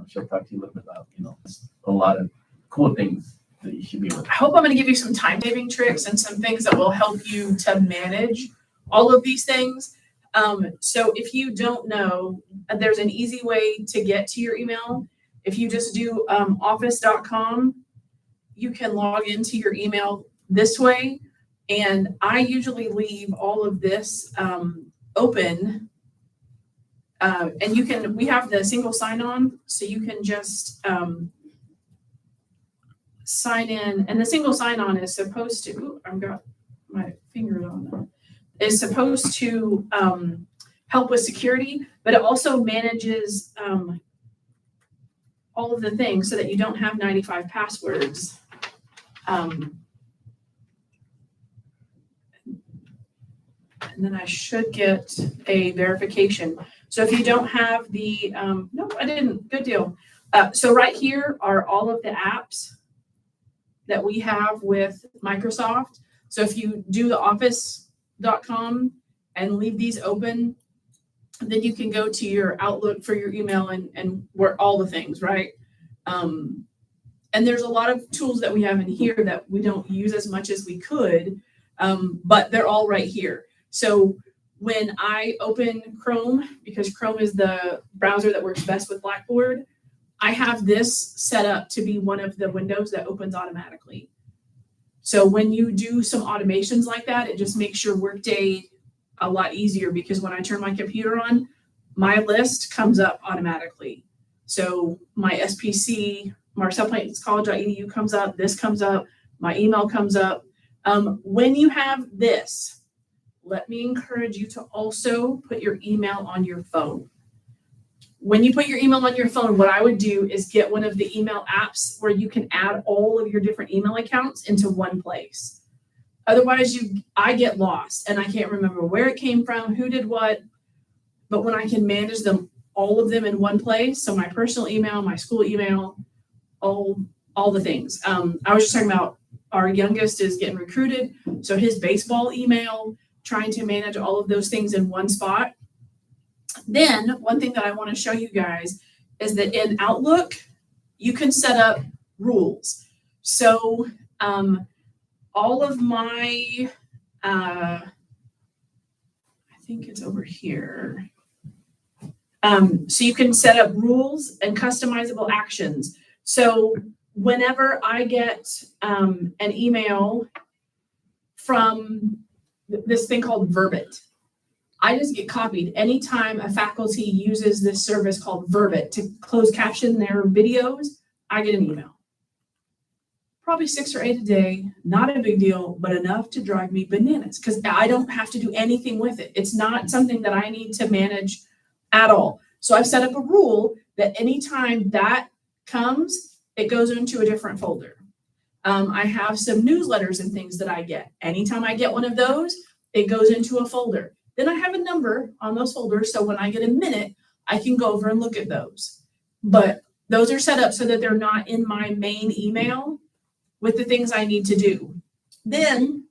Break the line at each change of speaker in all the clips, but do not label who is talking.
she'll talk to you a little bit about, a lot of cool things that you should be able to.
I hope I'm going to give you some time saving tricks and some things that will help you to manage all of these things. So if you don't know, there's an easy way to get to your email. If you just do office.com, you can log into your email this way. And I usually leave all of this open. And we have the single sign-on, so you can just sign in. And the single sign-on is supposed to, I've got my fingers on that, is supposed to help with security, but it also manages all of the things so that you don't have 95 passwords. And then I should get a verification. So if you don't have the, nope, I didn't, good deal. So right here are all of the apps that we have with Microsoft. So if you do the office.com and leave these open, then you can go to your Outlook for your email and work all the things, right? And there's a lot of tools that we have in here that we don't use as much as we could, but they're all right here. So when I open Chrome, because Chrome is the browser that works best with Blackboard, I have this set up to be one of the windows that opens automatically. So when you do some automations like that, it just makes your workday a lot easier, because when I turn my computer on, my list comes up automatically. So my SPC, MarcelPlains.college.edu comes up, this comes up, my email comes up. When you have this, let me encourage you to also put your email on your phone. When you put your email on your phone, what I would do is get one of the email apps where you can add all of your different email accounts into one place. Otherwise, I get lost and I can't remember where it came from, who did what. But when I can manage them, all of them in one place, so my personal email, my school email, all the things. I was just talking about our youngest is getting recruited, so his baseball email, trying to manage all of those things in one spot. Then one thing that I want to show you guys is that in Outlook, you can set up rules. So all of my, I think it's over here. So you can set up rules and customizable actions. So whenever I get an email from this thing called Verbit, I just get copied. Anytime a faculty uses this service called Verbit to close caption their videos, I get an email. Probably 6 or 8 a day, not a big deal, but enough to drive me bananas because I don't have to do anything with it. It's not something that I need to manage at all. So I've set up a rule that anytime that comes, it goes into a different folder. I have some newsletters and things that I get. Anytime I get one of those, it goes into a folder. Then I have a number on those folders, so when I get a minute, I can go over and look at those. But those are set up so that they're not in my main email with the things I need to do. Then,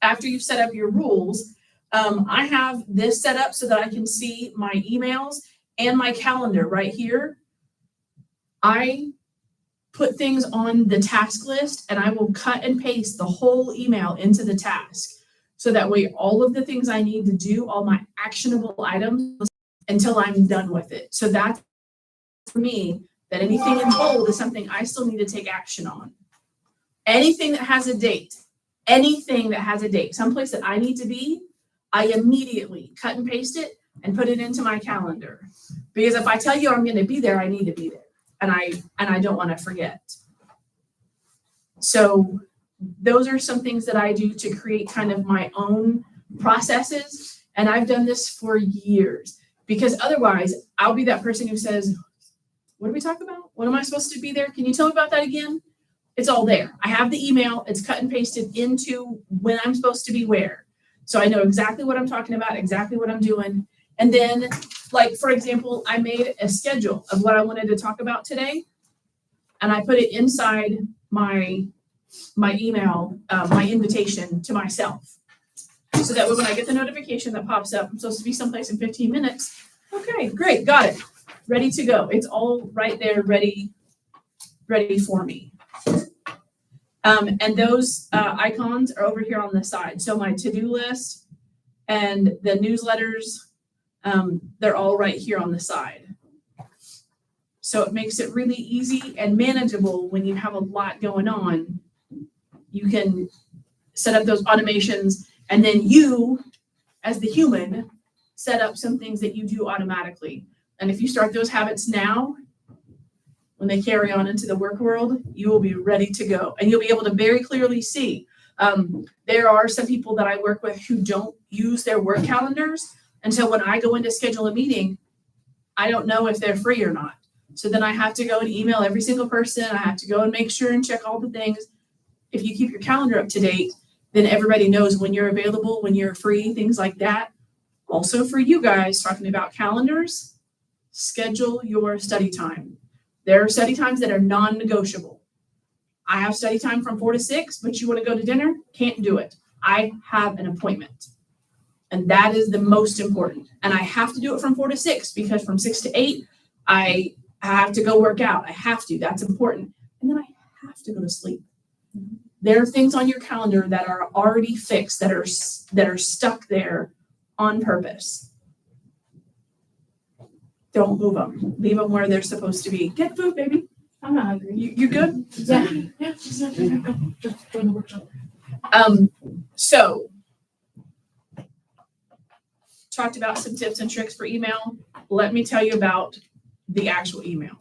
after you've set up your rules, I have this set up so that I can see my emails and my calendar right here. I put things on the task list and I will cut and paste the whole email into the task. So that way, all of the things I need to do, all my actionable items until I'm done with it. So that's for me, that anything in bold is something I still need to take action on. Anything that has a date, someplace that I need to be, I immediately cut and paste it and put it into my calendar. Because if I tell you I'm going to be there, I need to be there. And I don't want to forget. So those are some things that I do to create kind of my own processes. And I've done this for years because otherwise I'll be that person who says, what did we talk about? What am I supposed to be there? Can you tell me about that again? It's all there. I have the email. It's cut and pasted into when I'm supposed to be where. So I know exactly what I'm talking about, exactly what I'm doing. And then, like, for example, I made a schedule of what I wanted to talk about today. And I put it inside my email, my invitation to myself. So that when I get the notification that pops up, I'm supposed to be someplace in 15 minutes. Okay, great, got it. ready to go. It's all right there, ready for me. And those icons are over here on the side. So my to-do list and the newsletters, they're all right here on the side. So it makes it really easy and manageable when you have a lot going on. You can set up those automations, and then you, as the human, set up some things that you do automatically. And if you start those habits now, when they carry on into the work world, you will be ready to go. And you'll be able to very clearly see. There are some people that I work with who don't use their work calendars. And so when I go in to schedule a meeting, I don't know if they're free or not. So then I have to go and email every single person. I have to go and make sure and check all the things. If you keep your calendar up to date, then everybody knows when you're available, when you're free, things like that. Also for you guys, talking about calendars, schedule your study time. There are study times that are non-negotiable. I have study time from 4 to 6, but you want to go to dinner? Can't do it. I have an appointment. And that is the most important. And I have to do it from 4 to 6 because from 6 to 8, I have to go work out. I have to. That's important. And then I have to go to sleep. There are things on your calendar that are already fixed, that are stuck there on purpose. Don't move them. Leave them where they're supposed to be. Get food, baby.
I'm not hungry.
You good?
Yeah.
So talked about some tips and tricks for email. Let me tell you about the actual email.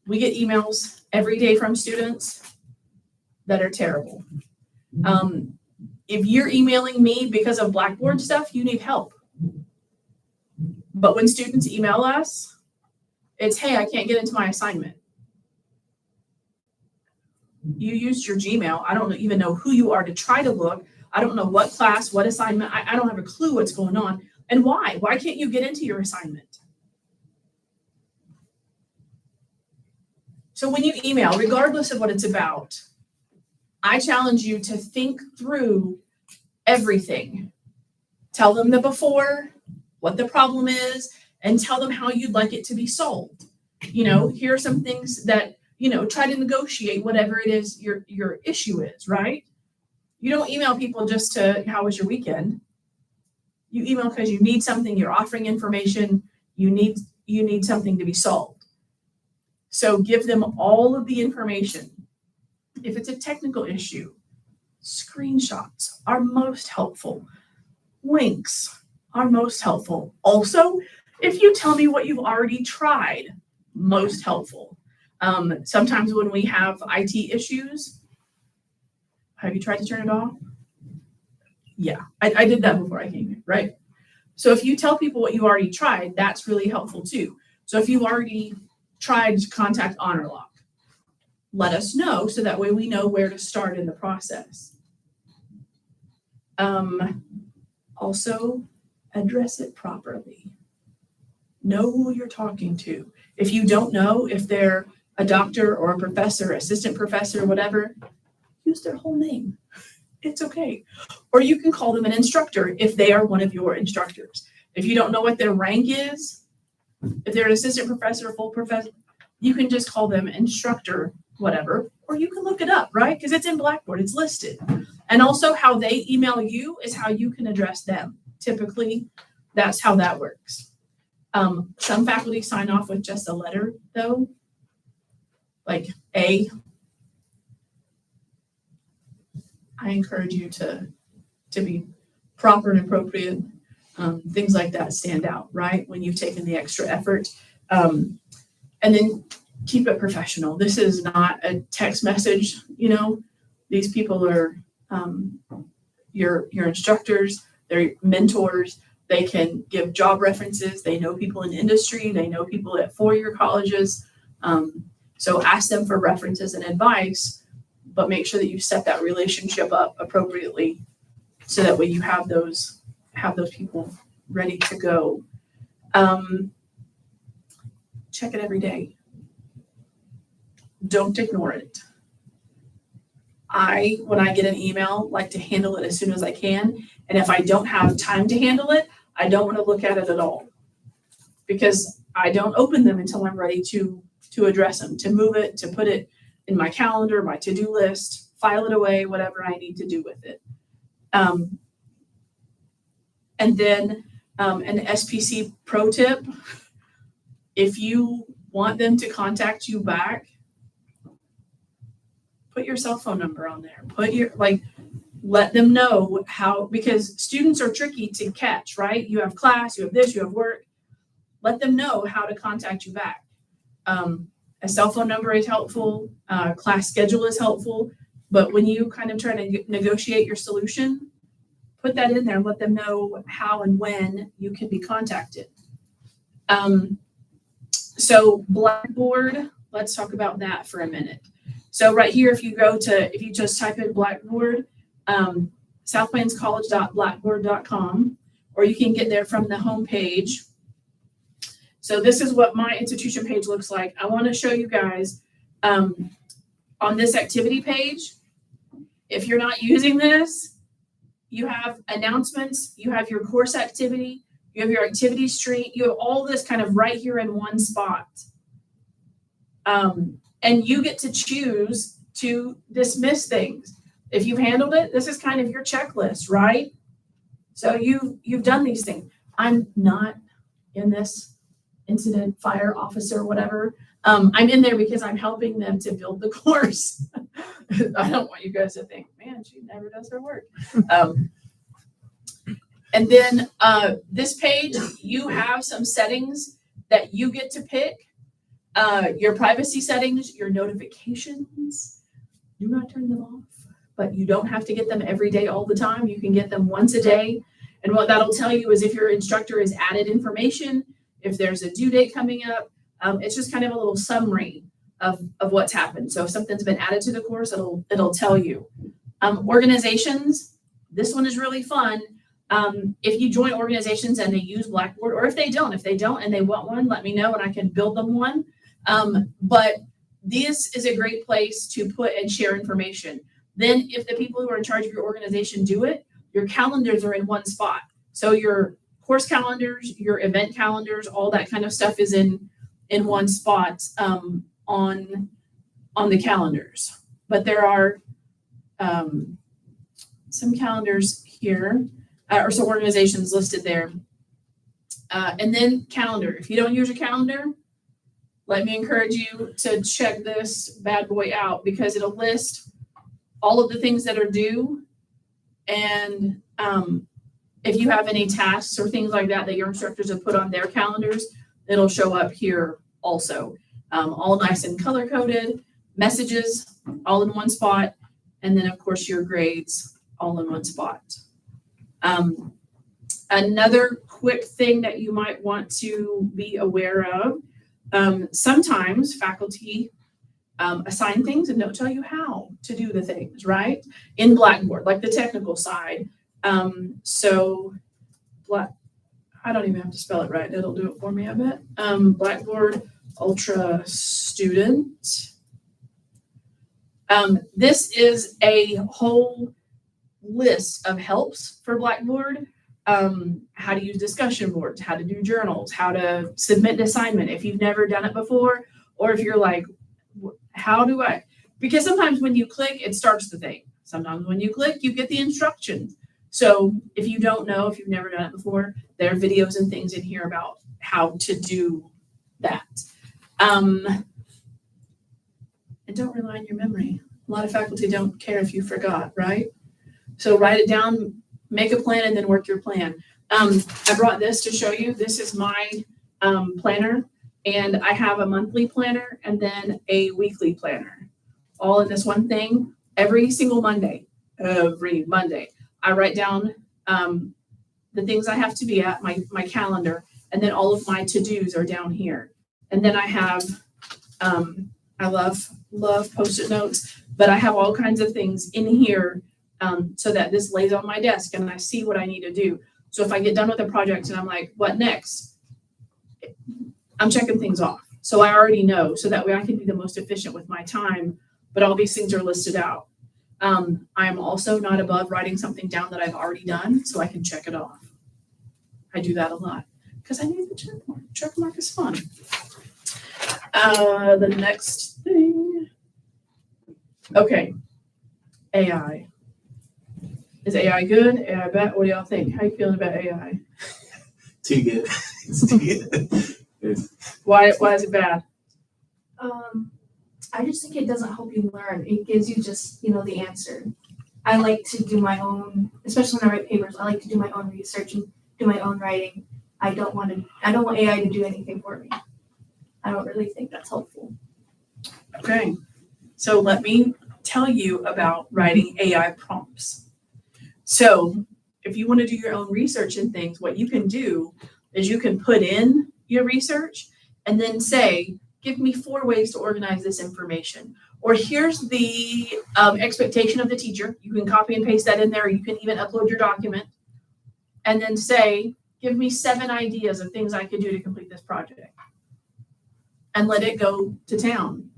We get emails every day from students that are terrible. If you're emailing me because of Blackboard stuff, you need help. But when students email us, it's, hey, I can't get into my assignment. You used your Gmail. I don't even know who you are to try to look. I don't know what class, what assignment. I don't have a clue what's going on. And why? Why can't you get into your assignment? So when you email, regardless of what it's about, I challenge you to think through everything. Tell them the before, what the problem is, and tell them how you'd like it to be solved. Here are some things that, try to negotiate whatever it is your issue is, right? You don't email people just to, how was your weekend? You email because you need something, you're offering information, you need something to be solved. So give them all of the information. If it's a technical issue, screenshots are most helpful. Links are most helpful. Also, if you tell me what you've already tried, most helpful. Sometimes when we have IT issues, have you tried to turn it off? Yeah, I did that before I came here, right? So if you tell people what you already tried, that's really helpful too. So if you've already tried to contact HonorLock, let us know so that way we know where to start in the process. Also, address it properly. Know who you're talking to. If you don't know if they're a doctor or a professor, assistant professor, whatever, use their whole name. It's okay. Or you can call them an instructor if they are one of your instructors. If you don't know what their rank is, if they're an assistant professor, full professor, you can just call them instructor, whatever, or you can look it up, right? Because it's in Blackboard, it's listed. And also how they email you is how you can address them. Typically, that's how that works. Some faculty sign off with just a letter though, like A. I encourage you to be proper and appropriate. Things like that stand out, right? When you've taken the extra effort. And then keep it professional. This is not a text message, These people are your instructors, they're mentors. They can give job references. They know people in industry. They know people at four-year colleges. So ask them for references and advice, but make sure that you set that relationship up appropriately so that way you have those people ready to go. Check it every day. Don't ignore it. When I get an email, like to handle it as soon as I can. And if I don't have time to handle it, I don't want to look at it at all. Because I don't open them until I'm ready to address them, to move it, to put it in my calendar, my to-do list, file it away, whatever I need to do with it. And then an SPC pro tip, if you want them to contact you back, put your cell phone number on there. Let them know how, because students are tricky to catch, right? You have class, you have this, you have work. Let them know how to contact you back. A cell phone number is helpful. Class schedule is helpful. But when you kind of try to negotiate your solution, put that in there and let them know how and when you can be contacted. So Blackboard, let's talk about that for a minute. So right here, if you just type in Blackboard, southplainscollege.blackboard.com, or you can get there from the home page. So this is what my institution page looks like. I want to show you guys on this activity page, if you're not using this, you have announcements, you have your course activity, you have your activity street, you have all this kind of right here in one spot. And you get to choose to dismiss things. If you've handled it, this is kind of your checklist, right? So you've done these things. I'm not in this incident, fire officer, whatever. I'm in there because I'm helping them to build the course. I don't want you guys to think, man, she never does her work. And then this page, you have some settings that you get to pick. Your privacy settings, your notifications, do not turn them off, but you don't have to get them every day all the time. You can get them once a day. And what that'll tell you is if your instructor has added information, if there's a due date coming up, it's just kind of a little summary of what's happened. So if something's been added to the course, it'll tell you. Organizations, this one is really fun. If you join organizations and they use Blackboard, or if they don't and they want one, let me know and I can build them one. But this is a great place to put and share information. Then if the people who are in charge of your organization do it, your calendars are in one spot. So your course calendars, your event calendars, all that kind of stuff is in one spot on the calendars. But there are some calendars here, or some organizations listed there. And then calendar. If you don't use your calendar, let me encourage you to check this bad boy out because it'll list all of the things that are due. And if you have any tasks or things like that your instructors have put on their calendars, it'll show up here also. All nice and color coded, messages all in one spot, and then of course your grades all in one spot. Another quick thing that you might want to be aware of, sometimes faculty assign things and don't tell you how to do the things, right? In Blackboard, like the technical side. I don't even have to spell it right. It'll do it for me, I bet. Blackboard Ultra Student. This is a whole list of helps for Blackboard. How to use discussion boards, how to do journals, how to submit an assignment if you've never done it before, or if you're like, how do I? Because sometimes when you click, it starts the thing. Sometimes when you click, you get the instructions. So if you don't know, if you've never done it before, there are videos and things in here about how to do that. And don't rely on your memory. A lot of faculty don't care if you forgot, right? So write it down, make a plan, and then work your plan. I brought this to show you. This is my planner, and I have a monthly planner and then a weekly planner, all in this one thing. Every single Monday, I write down the things I have to be at, my calendar, and then all of my to-dos are down here. And then I have, I love Post-it notes, but I have all kinds of things in here so that this lays on my desk and I see what I need to do. So if I get done with a project and I'm like, what next? I'm checking things off. So I already know, so that way I can be the most efficient with my time, but all these things are listed out. I am also not above writing something down that I've already done so I can check it off. I do that a lot because I need the check mark. Check mark is fun. The next thing. Okay. AI. Is AI good? AI bad? What do y'all think? How you feeling about AI?
Too good. It's too good.
Why is it bad?
I just think it doesn't help you learn. It gives you just, the answer. I like to do my own, especially when I write papers, I like to do my own research and do my own writing. I don't want AI to do anything for me. I don't really think that's helpful.
Okay. So let me tell you about writing AI prompts. So if you want to do your own research and things, what you can do is you can put in your research and then say, give me 4 ways to organize this information. Or here's the expectation of the teacher. You can copy and paste that in there. Or you can even upload your document and then say, give me 7 ideas of things I could do to complete this project. And let it go to town.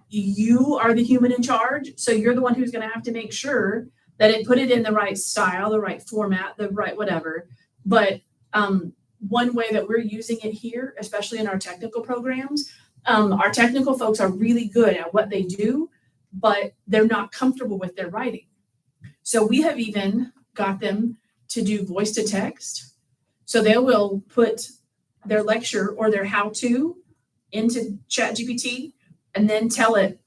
You are the human in charge. So you're the one who's going to have to make sure that it put it in the right style, the right format, the right whatever. But one way that we're using it here, especially in our technical programs, our technical folks are really good at what they do, but they're not comfortable with their writing. So we have even got them to do voice to text. So they will put their lecture or their how-to into ChatGPT and then tell it,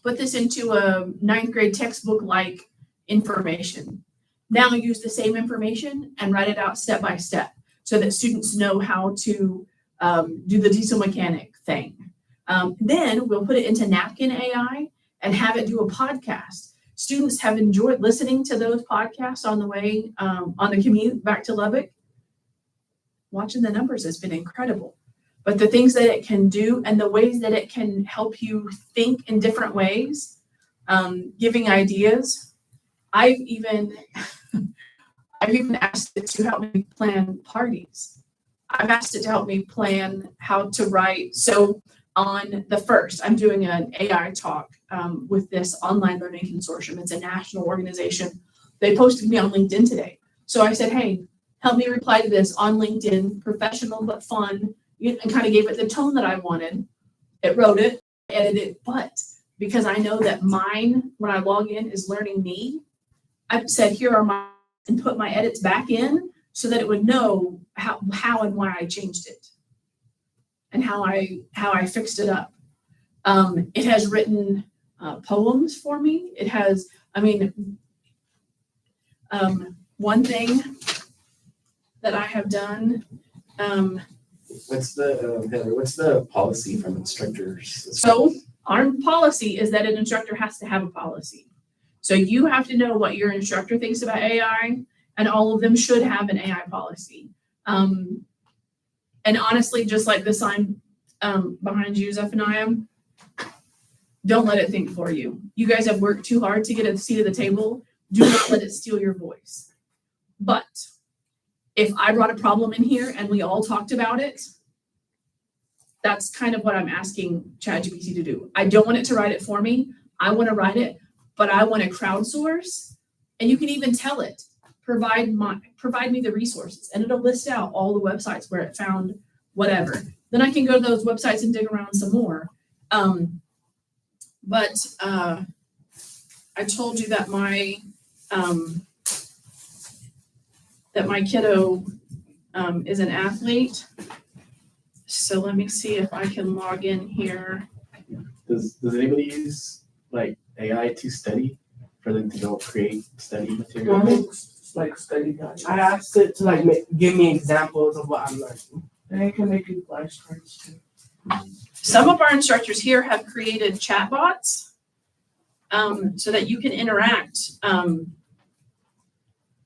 put this into a 9th grade textbook-like information. Now use the same information and write it out step by step so that students know how to do the diesel mechanic thing. Then we'll put it into Napkin AI and have it do a podcast. Students have enjoyed listening to those podcasts on the way, on the commute back to Lubbock. Watching the numbers has been incredible. But the things that it can do and the ways that it can help you think in different ways, giving ideas. I've even asked it to help me plan parties. I've asked it to help me plan how to write. So on the 1st, I'm doing an AI talk with this online learning consortium. It's a national organization. They posted me on LinkedIn today. So I said, hey, help me reply to this on LinkedIn, professional but fun, and kind of gave it the tone that I wanted. It wrote it, edited it, but because I know that mine, when I log in, is learning me, I've said, here are my, and put my edits back in so that it would know how and why I changed it and how I fixed it up. It has written poems for me. It has, one thing that I have done.
What's the policy from instructors?
So our policy is that an instructor has to have a policy. So you have to know what your instructor thinks about AI, and all of them should have an AI policy. And honestly, just like the sign behind you, Zephaniah, don't let it think for you. You guys have worked too hard to get a seat at the table. Do not let it steal your voice. But if I brought a problem in here and we all talked about it, that's kind of what I'm asking ChatGPT to do. I don't want it to write it for me. I want to write it, but I want to crowdsource. And you can even tell it, provide me the resources, and it'll list out all the websites where it found whatever. Then I can go to those websites and dig around some more. But I told you that my kiddo is an athlete. So let me see if I can log in here.
Does anybody use like AI to study for them to go create study material?
Like study guide. I asked it to give me examples of what I'm learning. And it can make you flashcards too.
Some of our instructors here have created chatbots so that you can interact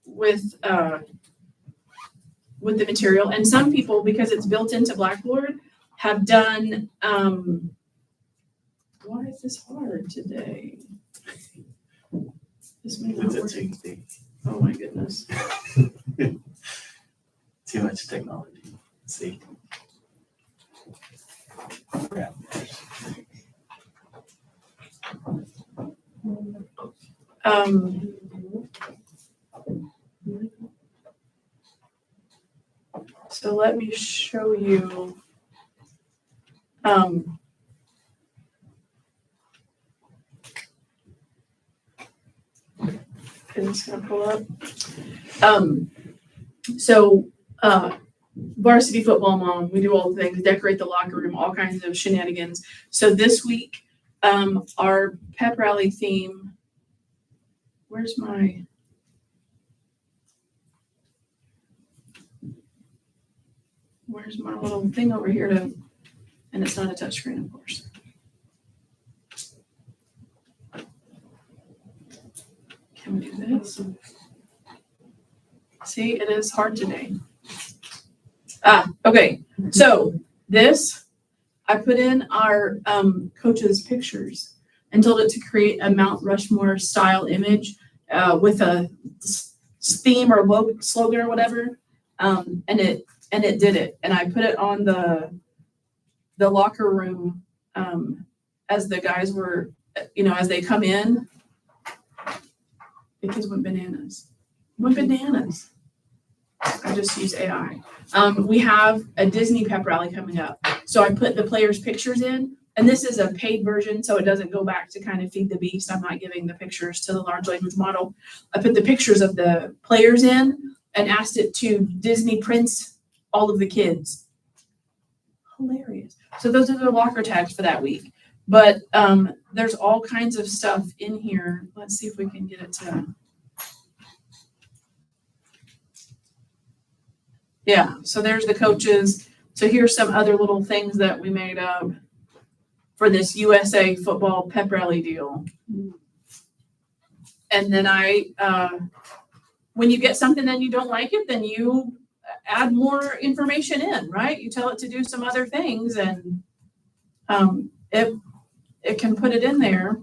with the material. And some people, because it's built into Blackboard, have done, why is this hard today? This may not work. Oh my goodness.
Too much technology. Let's see. Crap.
So let me show you. It's gonna pull up. So varsity football mom, we do all the things, decorate the locker room, all kinds of shenanigans. So this week, our pep rally theme, where's my little thing over here to, and it's not a touch screen, of course. Can we do this? See, it is hard today. Okay. So this, I put in our coach's pictures and told it to create a Mount Rushmore style image with a theme or slogan or whatever. And it did it. And I put it on the locker room as the guys were, as they come in. The kids went bananas. I just use AI. We have a Disney pep rally coming up. So I put the players' pictures in, and this is a paid version, so it doesn't go back to kind of feed the beast. I'm not giving the pictures to the large language model. I put the pictures of the players in and asked it to Disney print all of the kids. Hilarious. So those are the locker tags for that week. But there's all kinds of stuff in here. Let's see if we can get it to. Yeah, so there's the coaches. So here's some other little things that we made up for this USA football pep rally deal. And then when you get something and you don't like it, then you add more information in, right? You tell it to do some other things, and it can put it in there.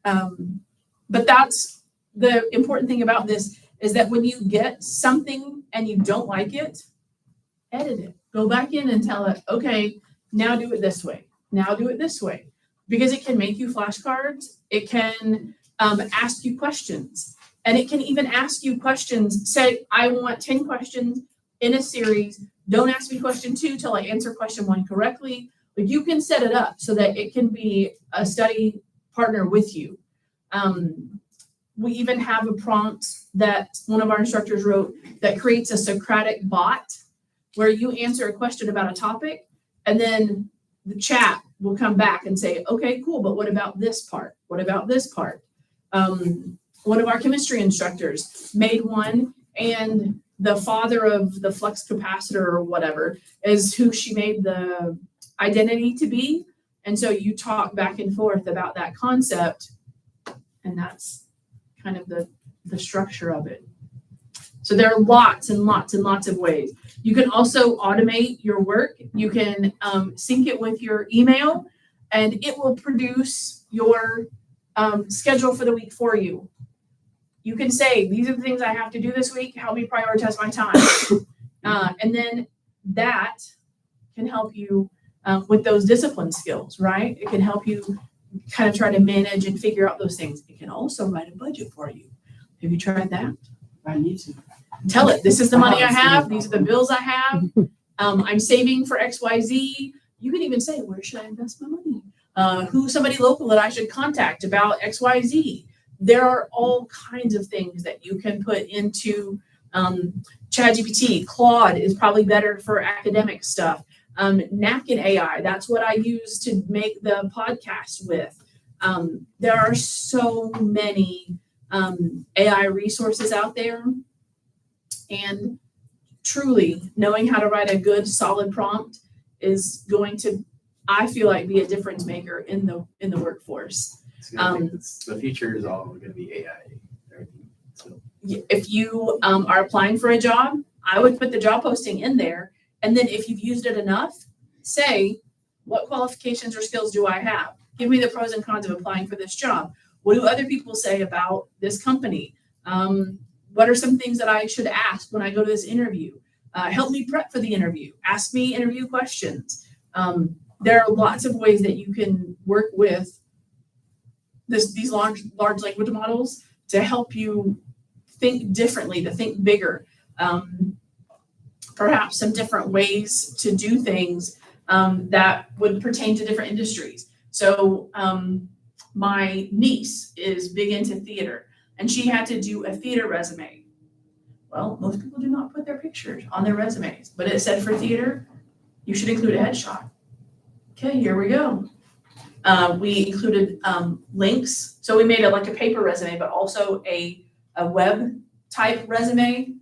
But that's the important thing about this, is that when you get something and you don't like it, edit it. Go back in and tell it, okay, now do it this way. Now do it this way. Because it can make you flashcards. It can ask you questions. And it can even ask you questions. Say, I want 10 questions in a series. Don't ask me question 2 till I answer question 1 correctly. But you can set it up so that it can be a study partner with you. We even have a prompt that one of our instructors wrote that creates a Socratic bot where you answer a question about a topic, and then the chat will come back and say, okay, cool, but what about this part? What about this part? One of our chemistry instructors made one, and the father of the flux capacitor or whatever is who she made the identity to be. And so you talk back and forth about that concept, and that's kind of the structure of it. So there are lots and lots and lots of ways. You can also automate your work. You can sync it with your email, and it will produce your schedule for the week for you. You can say, these are the things I have to do this week. Help me prioritize my time. And then that can help you with those discipline skills, right? It can help you kind of try to manage and figure out those things. It can also write a budget for you. Have you tried that?
I need to.
Tell it, this is the money I have. These are the bills I have. I'm saving for XYZ. You can even say, where should I invest my money? Who's somebody local that I should contact about XYZ? There are all kinds of things that you can put into ChatGPT. Claude is probably better for academic stuff. Napkin AI, that's what I use to make the podcast with. There are so many AI resources out there. And truly, knowing how to write a good, solid prompt is going to, I feel like, be a difference maker in the workforce.
The future is all going to be AI. Everything. So.
If you are applying for a job, I would put the job posting in there. And then if you've used it enough, say, what qualifications or skills do I have? Give me the pros and cons of applying for this job. What do other people say about this company? What are some things that I should ask when I go to this interview? Help me prep for the interview. Ask me interview questions. There are lots of ways that you can work with these large language models to help you think differently, to think bigger. perhaps some different ways to do things that would pertain to different industries. So my niece is big into theater, and she had to do a theater resume. Well, most people do not put their pictures on their resumes, but it said for theater, you should include a headshot. Okay, here we go. We included links. So we made it like a paper resume, but also a web type resume,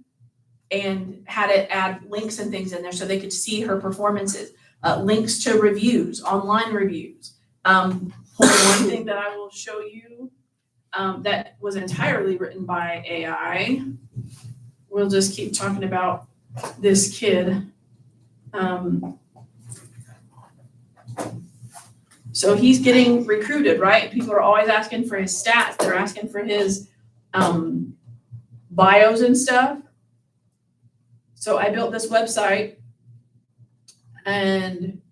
and had it add links and things in there so they could see her performances, links to reviews, online reviews. One thing that I will show you that was entirely written by AI. We'll just keep talking about this kid. So he's getting recruited, right? People are always asking for his stats. They're asking for his bios and stuff. So I built this website and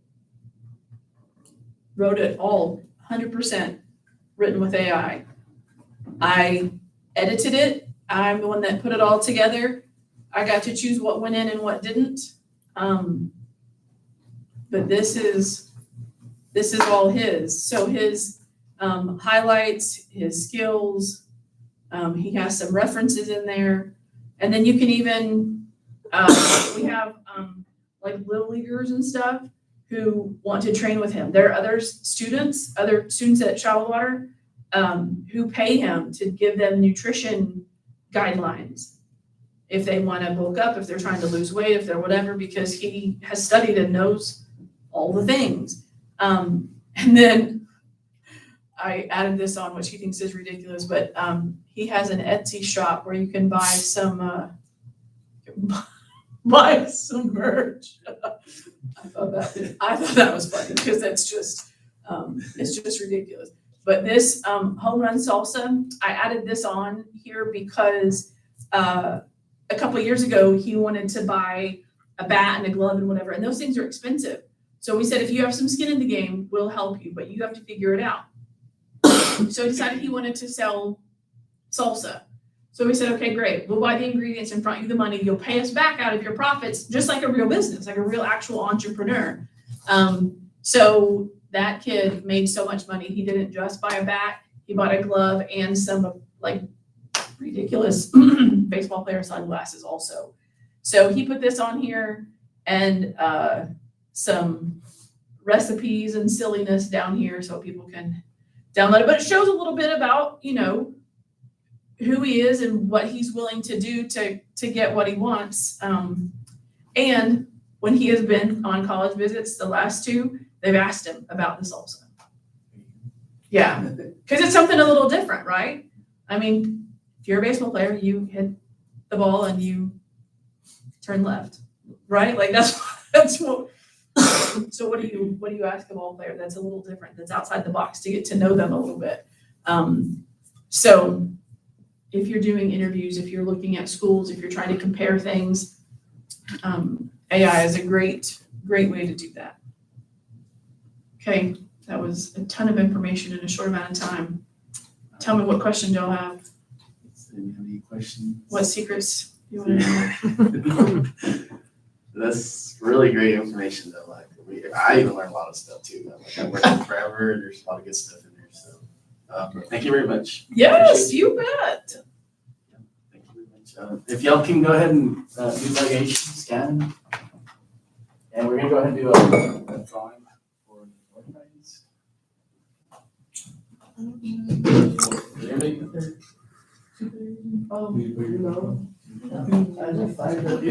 wrote it all 100% written with AI. I edited it. I'm the one that put it all together. I got to choose what went in and what didn't. But this is all his. So his highlights, his skills, he has some references in there. And then you can even, we have like little leaguers and stuff who want to train with him. There are other students at Shallowwater who pay him to give them nutrition guidelines. If they want to bulk up, if they're trying to lose weight, if they're whatever, because he has studied and knows all the things. And then I added this on, which he thinks is ridiculous, but he has an Etsy shop where you can buy some merch. I thought that was funny because that's just it's just ridiculous. But this home run salsa, I added this on here because a couple of years ago he wanted to buy a bat and a glove and whatever, and those things are expensive. So we said, if you have some skin in the game, we'll help you, but you have to figure it out. So he decided he wanted to sell salsa. So we said, okay, great. We'll buy the ingredients and front you the money. You'll pay us back out of your profits, just like a real business, like a real actual entrepreneur. So that kid made so much money. He didn't just buy a bat. He bought a glove and some like ridiculous baseball player sunglasses also. So he put this on here and some recipes and silliness down here so people can download it. But it shows a little bit about, who he is and what he's willing to do to get what he wants. And when he has been on college visits, the last two, they've asked him about the salsa. Yeah, because it's something a little different, right? I mean, if you're a baseball player, you hit the ball and you turn left, right? Like that's what. So what do you ask a ball player that's a little different, that's outside the box to get to know them a little bit? So if you're doing interviews, if you're looking at schools, if you're trying to compare things, AI is a great way to do that. Okay, that was a ton of information in a short amount of time. Tell me what questions y'all have.
Any questions?
What secrets you want to know?
That's really great information though. Like I even learned a lot of stuff too. Like I worked forever. There's a lot of good stuff in there. So thank you very much.
Yes, you bet.
Thank you very much. If y'all can go ahead and do navigation scan, and we're gonna go ahead and do a drawing for the organized. Did everybody put their
I just find that